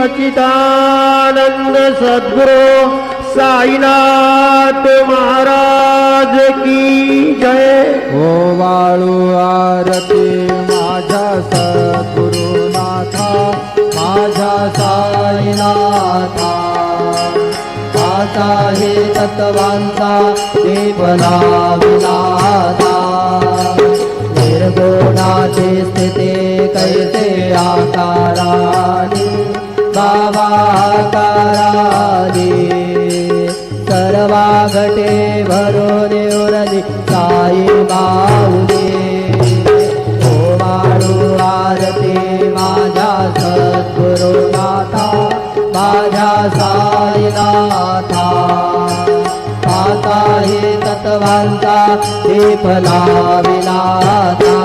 सच्चिदानंद सद्गुरु साईनाथ महाराज की जय। ओ वाळू आरती माझ्या सद्गुरुनाथा, माझ्या साईनाथा। आता हे तत्वांचा देवला विनाथा, निर्गुणाची स्थिती कैसे आकारानी बाबाकारानी। सर्वा घटे भरून उरली साई माऊली। ओ वाळू आरती माझ्या सद्गुरुनाथा, माझ्या साईनाथा। आता हे तत्वांचा दीप लाविनाथा।